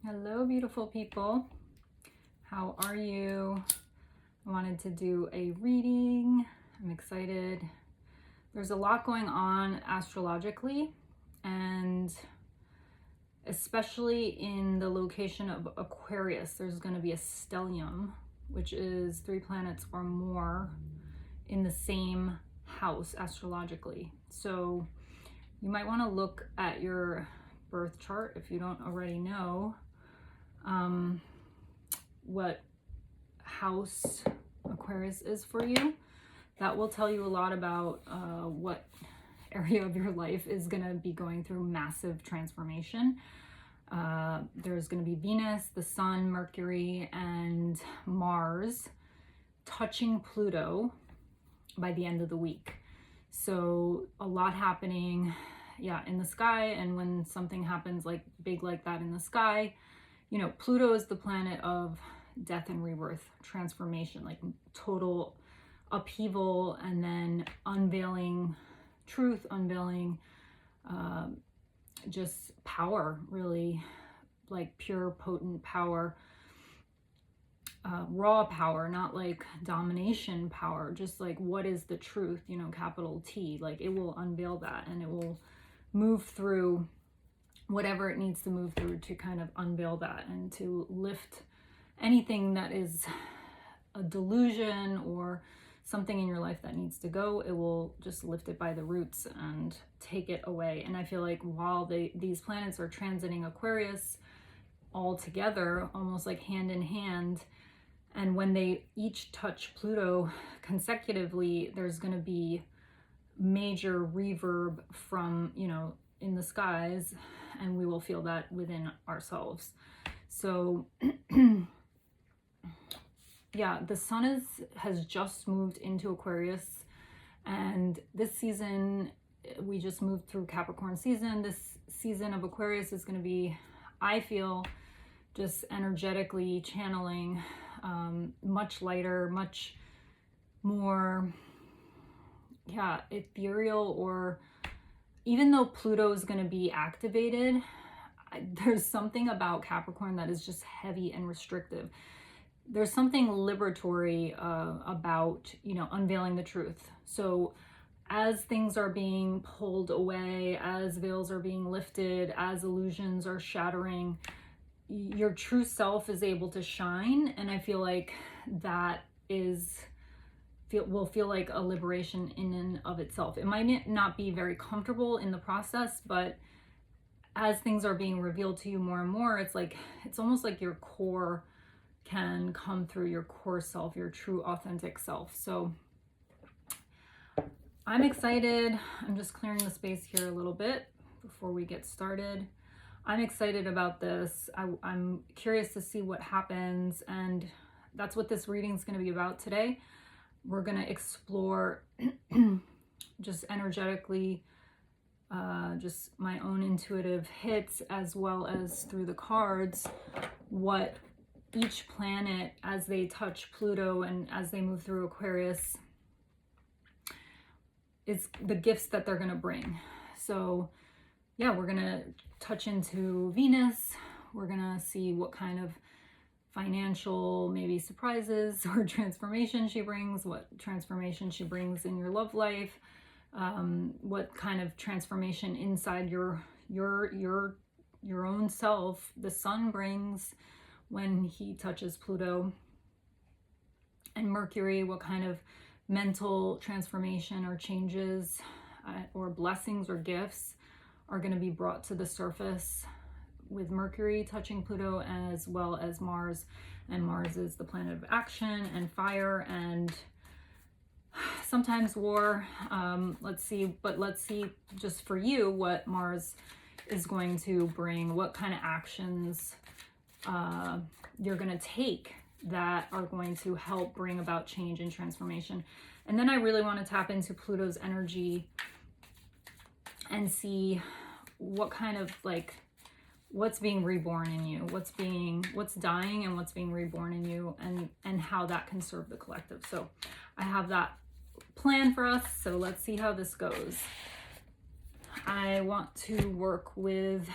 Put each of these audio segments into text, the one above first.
Hello, beautiful people. How are you? I wanted to do a reading. I'm excited. There's a lot going on astrologically, and especially in the location of Aquarius, there's going to be a stellium, which is 3 planets or more in the same house astrologically. So you might want to look at your birth chart if you don't already know what house Aquarius is for you. That will tell you a lot about what area of your life is going to be going through massive transformation. There's going to be Venus, the Sun, Mercury, and Mars touching Pluto by the end of the week. So a lot happening, in the sky. And when something happens like big like that in the sky, you know, Pluto is the planet of death and rebirth, transformation, like total upheaval, and then unveiling truth, unveiling just power, really, like pure, potent power, raw power, not like domination power, just like what is the truth, you know, capital T. Like it will unveil that, and it will move through whatever it needs to move through to kind of unveil that and to lift anything that is a delusion or something in your life that needs to go. It will just lift it by the roots and take it away. And I feel like while these planets are transiting Aquarius all together, almost like hand in hand, and when they each touch Pluto consecutively, there's going to be major reverb from, you know, in the skies, and we will feel that within ourselves. So yeah, the sun has just moved into Aquarius, and this season we just moved through Capricorn season. This season of Aquarius is going to be, I feel, just energetically channeling much lighter, much more ethereal. Or even though Pluto is going to be activated, there's something about Capricorn that is just heavy and restrictive. There's something liberatory about, you know, unveiling the truth. So as things are being pulled away, as veils are being lifted, as illusions are shattering, your true self is able to shine. And I feel like that will feel like a liberation in and of itself. It might not be very comfortable in the process, but as things are being revealed to you more and more, it's almost like your core can come through, your core self, your true authentic self. So I'm excited. I'm just clearing the space here a little bit before we get started. I'm excited about this. I'm curious to see what happens, and that's what this reading is going to be about today. We're going to explore just energetically, just my own intuitive hits, as well as through the cards, what each planet, as they touch Pluto and as they move through Aquarius, is the gifts that they're going to bring. So yeah, we're going to touch into Venus. We're going to see what kind of financial maybe surprises or transformation she brings, what transformation she brings in your love life, what kind of transformation inside your own self the sun brings when he touches Pluto. And Mercury, what kind of mental transformation or changes or blessings or gifts are going to be brought to the surface with Mercury touching Pluto, as well as Mars. And Mars is the planet of action and fire and sometimes war. Let's see just for you what Mars is going to bring, what kind of actions you're going to take that are going to help bring about change and transformation. And then I really want to tap into Pluto's energy and see what kind of, like, what's being reborn in you, what's dying and what's being reborn in you, and how that can serve the collective. So I have that plan for us. So let's see how this goes. I want to work with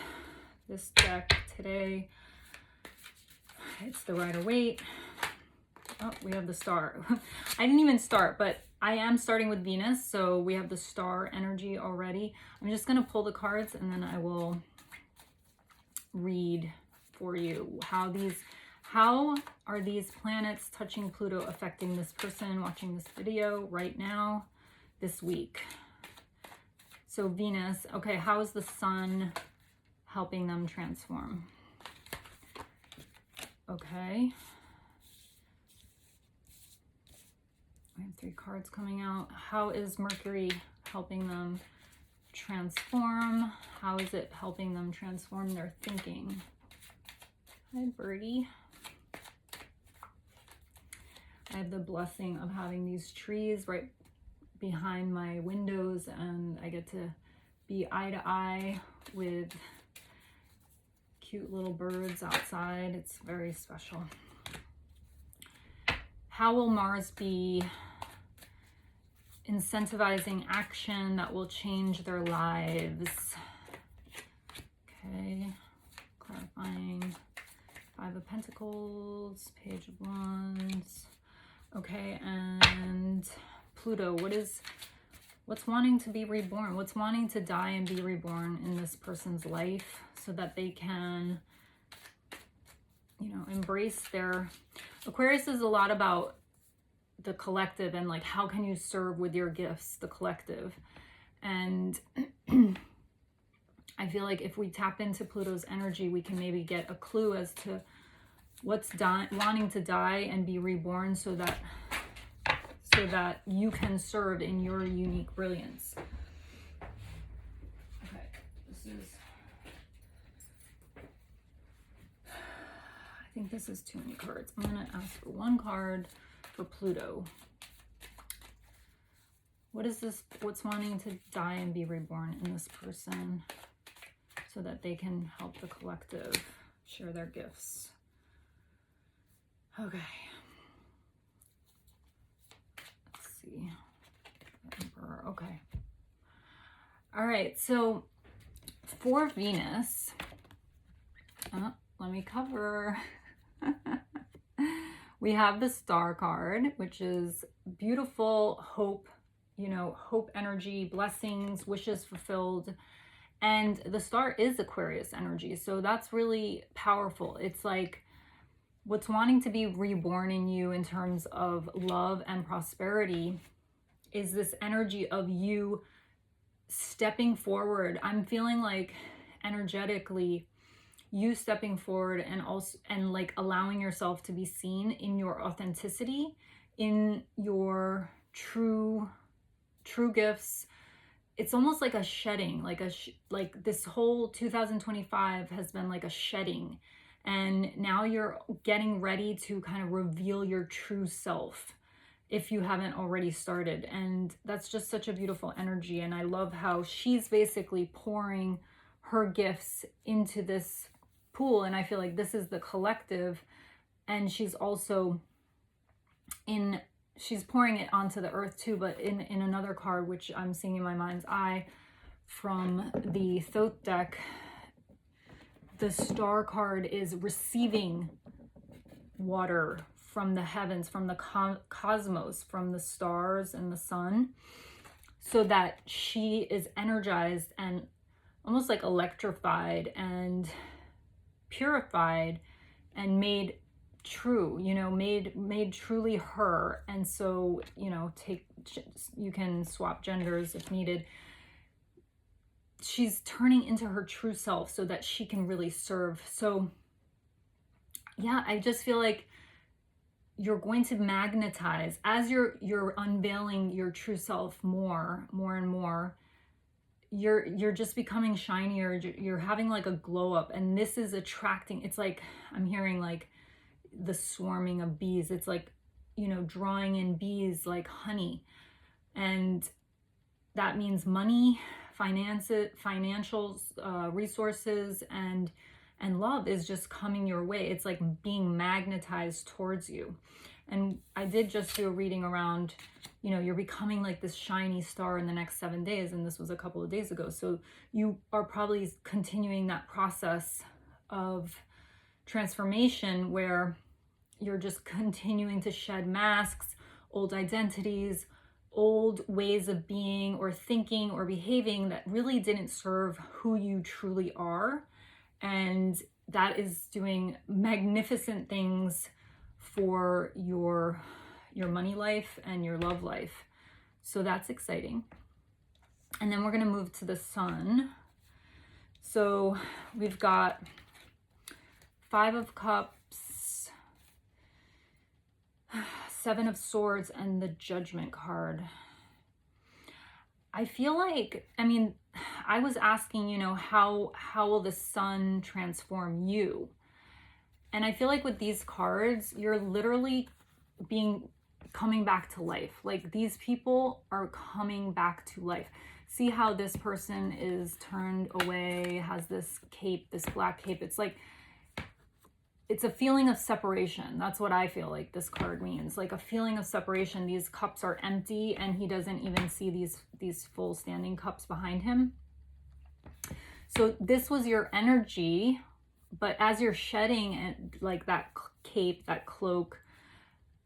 this deck today. Okay, it's the Rider-Waite. Oh, we have the star. I didn't even start, but I am starting with Venus, so we have the star energy already. I'm just going to pull the cards and then I will read for you how are these planets touching Pluto affecting this person watching this video right now, this week. So Venus, okay, how is the sun helping them transform? Okay. We have 3 cards coming out. How is Mercury helping them transform? How is it helping them transform their thinking? Hi, Birdie. I have the blessing of having these trees right behind my windows, and I get to be eye to eye with cute little birds outside. It's very special. How will Mars be incentivizing action that will change their lives? Okay, clarifying. 5 of Pentacles, Page of Wands. Okay, and Pluto, what's wanting to be reborn? What's wanting to die and be reborn in this person's life so that they can, you know, embrace their... Aquarius is a lot about the collective and like how can you serve with your gifts, the collective. And I feel like if we tap into Pluto's energy, we can maybe get a clue as to what's wanting to die and be reborn so that you can serve in your unique brilliance. Okay, I think this is too many cards. I'm gonna ask for 1 card for Pluto. What is this? What's wanting to die and be reborn in this person so that they can help the collective share their gifts? Okay. Let's see. Emperor. Okay. All right. So for Venus, let me cover. We have the Star card, which is beautiful hope, you know, hope energy, blessings, wishes fulfilled. And the Star is Aquarius energy. So that's really powerful. It's like what's wanting to be reborn in you in terms of love and prosperity is this energy of you stepping forward. I'm feeling like energetically you stepping forward and like allowing yourself to be seen in your authenticity, in your true gifts. It's almost like a shedding, like this whole 2025 has been like a shedding, and now you're getting ready to kind of reveal your true self if you haven't already started. And that's just such a beautiful energy. And I love how she's basically pouring her gifts into this pool, and I feel like this is the collective, and she's also she's pouring it onto the earth too, but in another card which I'm seeing in my mind's eye from the Thoth deck, the Star card is receiving water from the heavens, from the cosmos, from the stars and the sun, so that she is energized and almost like electrified and purified and made true, you know, made truly her. And so, you know, you can swap genders if needed. She's turning into her true self so that she can really serve. So yeah, I just feel like you're going to magnetize as you're unveiling your true self more and more. You're just becoming shinier. You're having like a glow up, and this is attracting. It's like I'm hearing like the swarming of bees. It's like, you know, drawing in bees like honey, and that means money, financial resources, and love is just coming your way. It's like being magnetized towards you. And I did just do a reading around, you know, you're becoming like this shiny star in the next 7 days. And this was a couple of days ago. So you are probably continuing that process of transformation where you're just continuing to shed masks, old identities, old ways of being or thinking or behaving that really didn't serve who you truly are. And that is doing magnificent things for your money life and your love life. So that's exciting. And then we're going to move to the sun. So we've got 5 of Cups, 7 of Swords, and the Judgment card. I feel like, I mean, I was asking, you know, how will the sun transform you? And I feel like with these cards, you're literally coming back to life. Like, these people are coming back to life. See how this person is turned away, has this cape, this black cape. It's like, it's a feeling of separation. That's what I feel like this card means. Like a feeling of separation. These cups are empty and he doesn't even see these full standing cups behind him. So this was your energy, but as you're shedding like that cape, that cloak,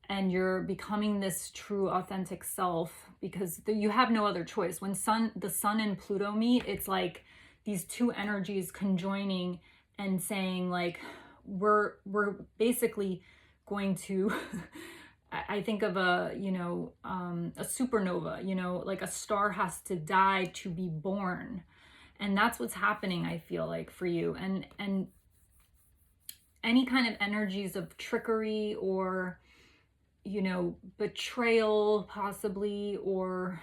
and you're becoming this true authentic self, because you have no other choice. When the sun and Pluto meet, it's like these two energies conjoining and saying like, we're basically going to I think of a supernova, like a star has to die to be born. And that's what's happening, I feel like, for you. And any kind of energies of trickery or, betrayal possibly, or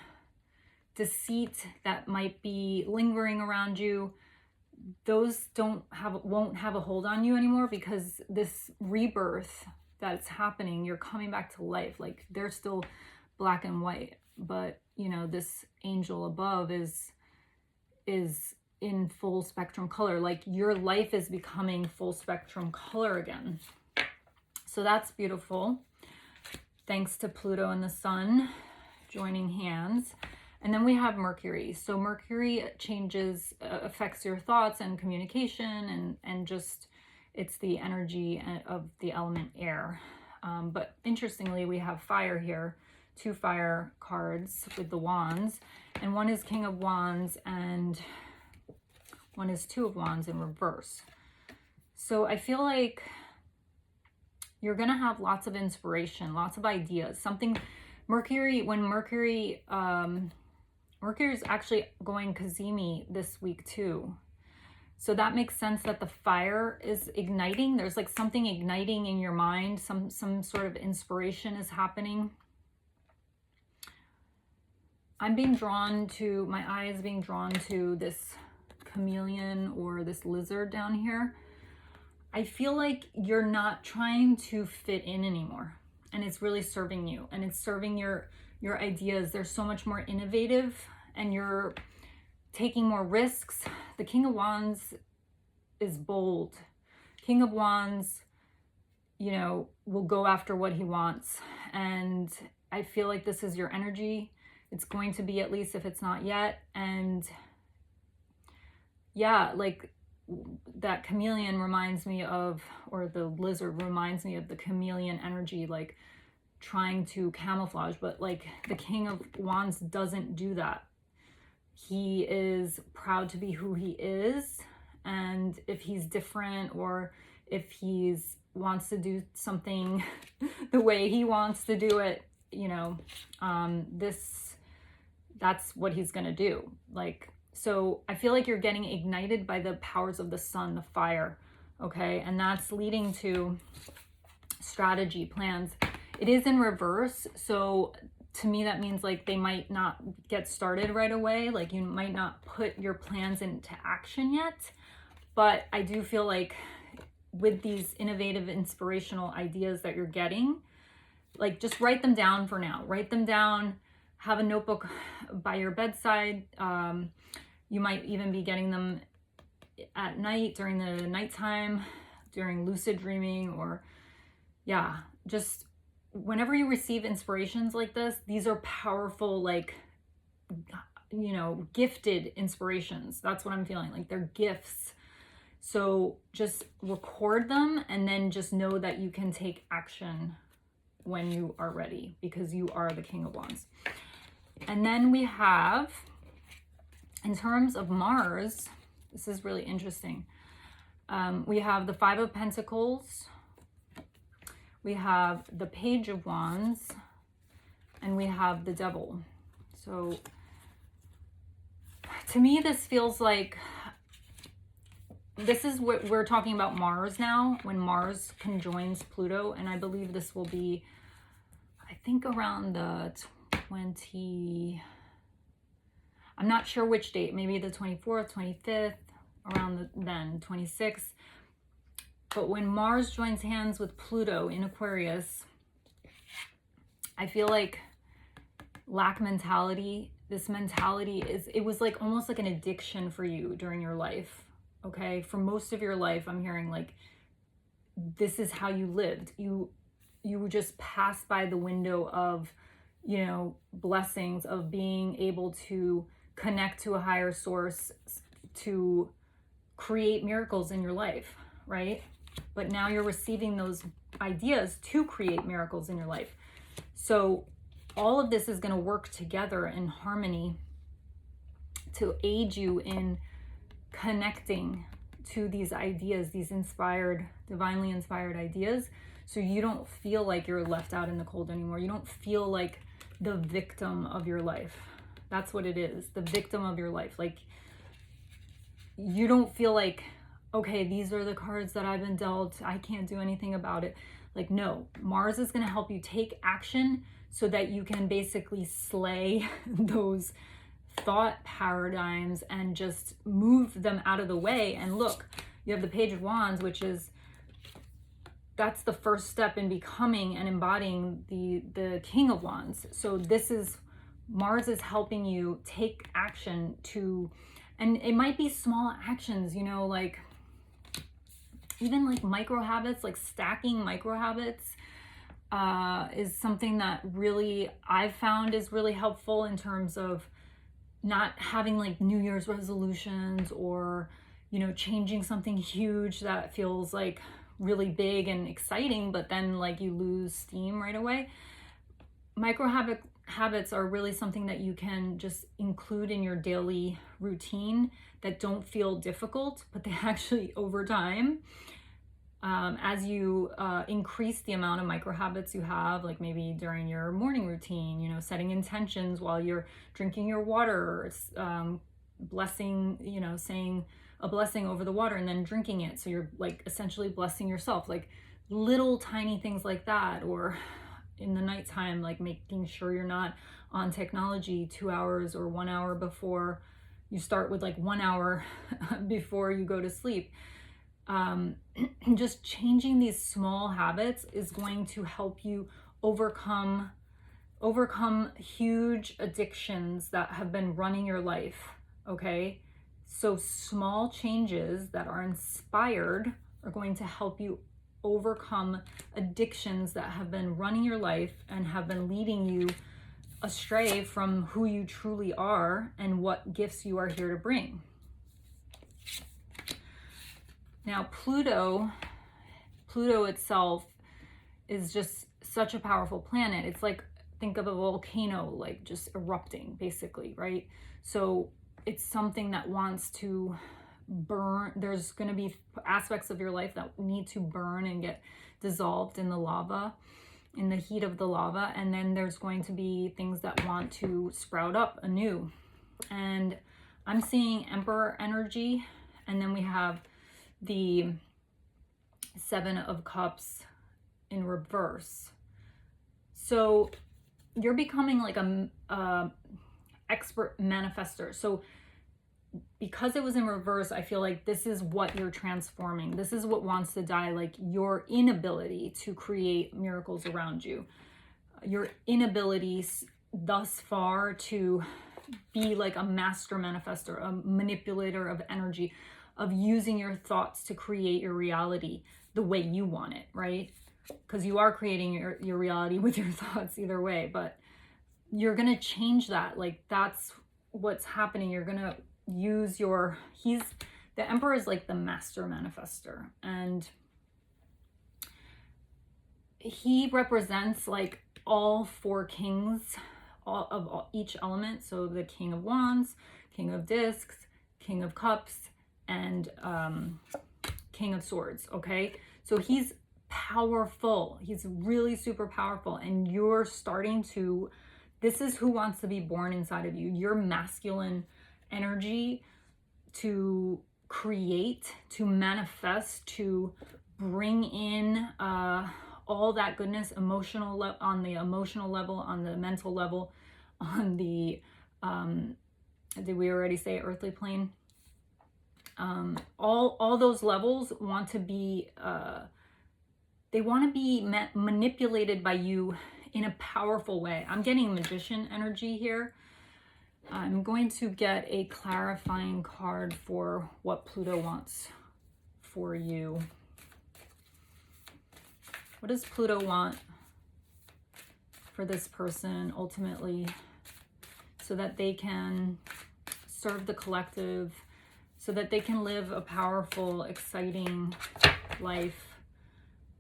deceit that might be lingering around you, those won't have a hold on you anymore, because this rebirth that's happening, you're coming back to life. Like, they're still black and white, but this angel above is in full spectrum color. Like, your life is becoming full spectrum color again. So that's beautiful, thanks to Pluto and the sun joining hands. And then we have Mercury. So Mercury affects your thoughts and communication, and just, it's the energy of the element air. But interestingly, we have fire here, 2 fire cards with the wands, and one is King of Wands and one is 2 of Wands in reverse. So I feel like you're gonna have lots of inspiration, lots of ideas. Mercury is actually going Kazemi this week too. So that makes sense that the fire is igniting. There's like something igniting in your mind. Some sort of inspiration is happening. My eye is being drawn to this chameleon or this lizard down here. I feel like you're not trying to fit in anymore. And it's really serving you. And it's serving your ideas. They're so much more innovative, and you're taking more risks. The King of Wands is bold. King of Wands, will go after what he wants. And I feel like this is your energy. It's going to be, at least if it's not yet. And yeah, like that chameleon reminds me of, or the lizard reminds me of the chameleon energy, like trying to camouflage. But like the King of Wands doesn't do that. He is proud to be who he is, and if he's different, or if he's wants to do something the way he wants to do it, that's what he's gonna do. Like, so I feel like you're getting ignited by the powers of the sun, the fire, okay? And that's leading to strategy, plans. It is in reverse, so to me that means like they might not get started right away. Like, you might not put your plans into action yet. But I do feel like with these innovative, inspirational ideas that you're getting, like, just write them down for now. Write them down. Have a notebook by your bedside. You might even be getting them at night, during the nighttime, during lucid dreaming, or yeah, just whenever you receive inspirations like this, these are powerful, like, gifted inspirations. That's what I'm feeling. Like, they're gifts. So just record them and then just know that you can take action when you are ready, because you are the King of Wands. And then we have, in terms of Mars, this is really interesting. We have the Five of Pentacles, we have the Page of Wands, and we have the Devil. So to me, this feels like, this is what we're talking about Mars now, when Mars conjoins Pluto. And I believe this will be, I think around the 20, I'm not sure which date, maybe the 24th, 25th, around then 26th. But when Mars joins hands with Pluto in Aquarius, I feel like lack mentality, this mentality it was like almost like an addiction for you during your life. Okay, for most of your life, I'm hearing like this is how you lived. You just passed by the window of, you know, blessings, of being able to connect to a higher source, to create miracles in your life, right? But now you're receiving those ideas to create miracles in your life. So all of this is going to work together in harmony to aid you in connecting to these ideas, these inspired, divinely inspired ideas, so you don't feel like you're left out in the cold anymore. You don't feel like the victim of your life. That's what it is, the victim of your life. Like, you don't feel like, okay, these are the cards that I've been dealt, I can't do anything about it. Like, no, Mars is going to help you take action so that you can basically slay those thought paradigms and just move them out of the way. And look, you have the Page of Wands, which is, that's the first step in becoming and embodying the King of Wands. So this is, Mars is helping you take action to, and it might be small actions, you know, like even like micro habits, like stacking micro habits is something that really I've found is really helpful in terms of not having like New Year's resolutions or, you know, changing something huge that feels like really big and exciting, but then like you lose steam right away. Micro habits are really something that you can just include in your daily routine that don't feel difficult, but they actually, over time, as you increase the amount of micro habits you have, like maybe during your morning routine, you know, setting intentions while you're drinking your water, blessing, you know, saying a blessing over the water and then drinking it. So you're like essentially blessing yourself, like little tiny things like that. Or in the nighttime, like making sure you're not on technology 2 hours or 1 hour before you start, with like 1 hour before you go to sleep. Just changing these small habits is going to help you overcome huge addictions that have been running your life. Okay, so small changes that are inspired are going to help you overcome addictions that have been running your life and have been leading you astray from who you truly are and what gifts you are here to bring. Now, Pluto itself is just such a powerful planet. It's like, think of a volcano, like just erupting, basically, right? So it's something that wants to burn. There's going to be aspects of your life that need to burn and get dissolved in the lava, in the heat of the lava. And then there's going to be things that want to sprout up anew. And I'm seeing Emperor energy. And then we have the Seven of Cups in reverse. So you're becoming like a expert manifester. So because it was in reverse, I feel like this is what you're transforming. This is what wants to die, like your inability to create miracles around you. Your inability thus far to be like a master manifester, a manipulator of energy, of using your thoughts to create your reality the way you want it, right? Because you are creating your reality with your thoughts either way, but you're going to change that. Like, that's what's happening. You're going to use the Emperor is like the master manifester, and he represents like all four kings of each element. So the King of Wands, King of Discs, King of Cups, and King of Swords. Okay, so he's powerful. He's really super powerful, and you're starting to, this is who wants to be born inside of you. Your masculine energy to create, to manifest, to bring in all that goodness, on the emotional level, on the mental level, on the did we already say earthly plane? All those levels want to be they want to be manipulated by you in a powerful way. I'm getting magician energy here. I'm going to get a clarifying card for what Pluto wants for you. What does Pluto want for this person ultimately, so that they can serve the collective, so that they can live a powerful, exciting life?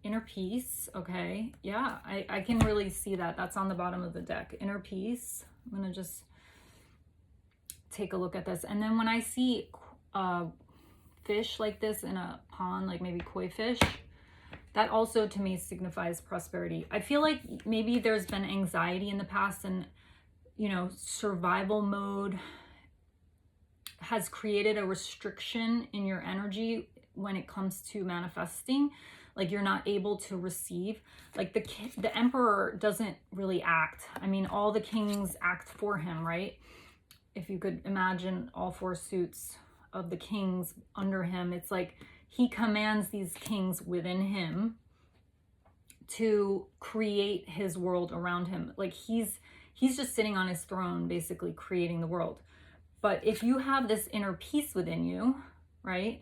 Inner peace. Okay, yeah, I can really see that. That's on the bottom of the deck. Inner peace. I'm gonna just take a look at this. And then when I see fish like this in a pond, like maybe koi fish, that also to me signifies prosperity. I feel like maybe there's been anxiety in the past, and you know, survival mode has created a restriction in your energy when it comes to manifesting. Like you're not able to receive. Like the Emperor doesn't really act. I mean, all the kings act for him, right? If you could imagine all four suits of the kings under him, it's like he commands these kings within him to create his world around him. Like he's just sitting on his throne, basically creating the world. But if you have this inner peace within you, right,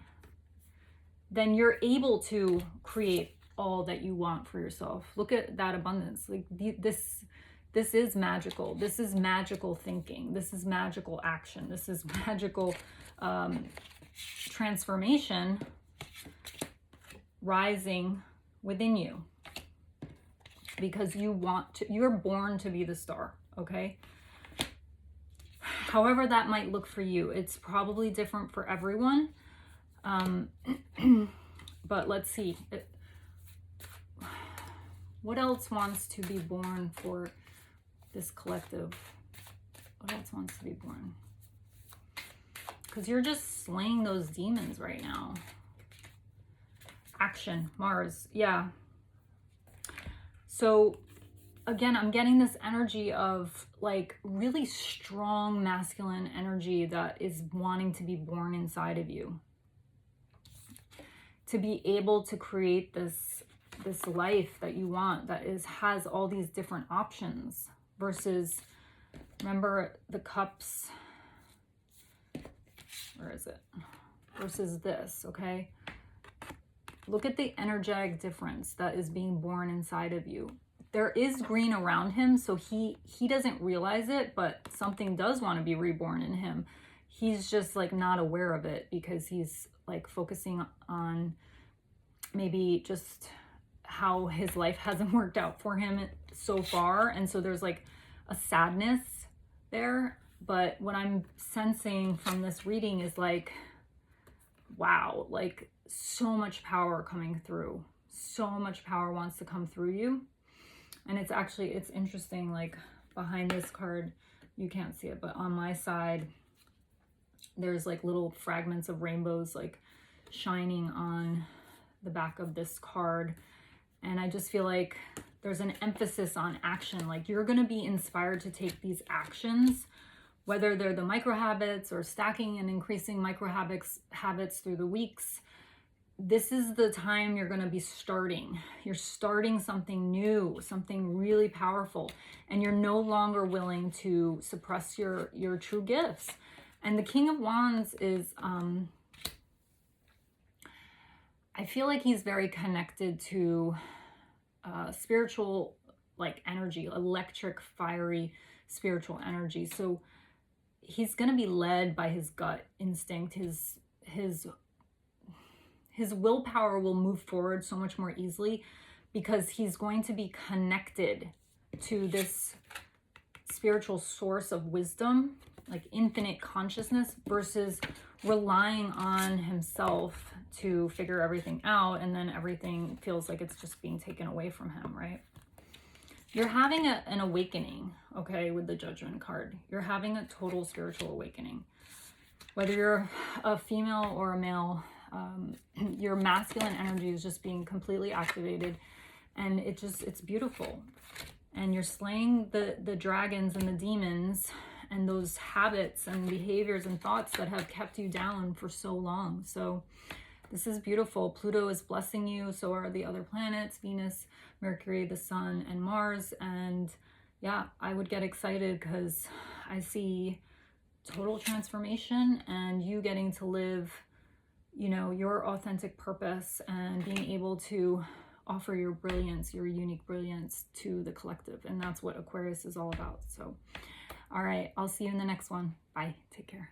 then you're able to create all that you want for yourself. Look at that abundance. Like this is magical. This is magical thinking. This is magical action. This is magical transformation rising within you, because you're born to be the star. Okay, however that might look for you, it's probably different for everyone. But let's see, what else wants to be born for this collective? What else wants to be born? Because you're just slaying those demons right now. Action, Mars, yeah. So again, I'm getting this energy of like really strong masculine energy that is wanting to be born inside of you, to be able to create this life that you want, that has all these different options, versus, remember the cups, where is it, versus this. Okay, look at the energetic difference that is being born inside of you. There is green around him, so he doesn't realize it, but something does want to be reborn in him. He's just like not aware of it, because he's like focusing on maybe just how his life hasn't worked out for him so far. And so there's like a sadness there. But what I'm sensing from this reading is like, wow, like so much power coming through. So much power wants to come through you. And it's interesting, like behind this card, you can't see it, but on my side, there's like little fragments of rainbows like shining on the back of this card. And I just feel like there's an emphasis on action. Like you're going to be inspired to take these actions, whether they're the micro habits or stacking and increasing micro habits through the weeks. This is the time you're going to be starting. You're starting something new, something really powerful, and you're no longer willing to suppress your true gifts. And the King of Wands is, I feel like he's very connected to spiritual like energy, electric, fiery spiritual energy. So he's going to be led by his gut instinct, his his willpower will move forward so much more easily because he's going to be connected to this spiritual source of wisdom, like infinite consciousness, versus relying on himself to figure everything out, and then everything feels like it's just being taken away from him, right? You're having an awakening, okay, with the Judgment card. You're having a total spiritual awakening. Whether you're a female or a male, your masculine energy is just being completely activated, and it's beautiful. And you're slaying the dragons and the demons and those habits and behaviors and thoughts that have kept you down for so long. So this is beautiful. Pluto is blessing you. So are the other planets, Venus, Mercury, the Sun, and Mars. And yeah, I would get excited because I see total transformation and you getting to live, you know, your authentic purpose and being able to offer your brilliance, your unique brilliance to the collective. And that's what Aquarius is all about. So, all right, I'll see you in the next one. Bye. Take care.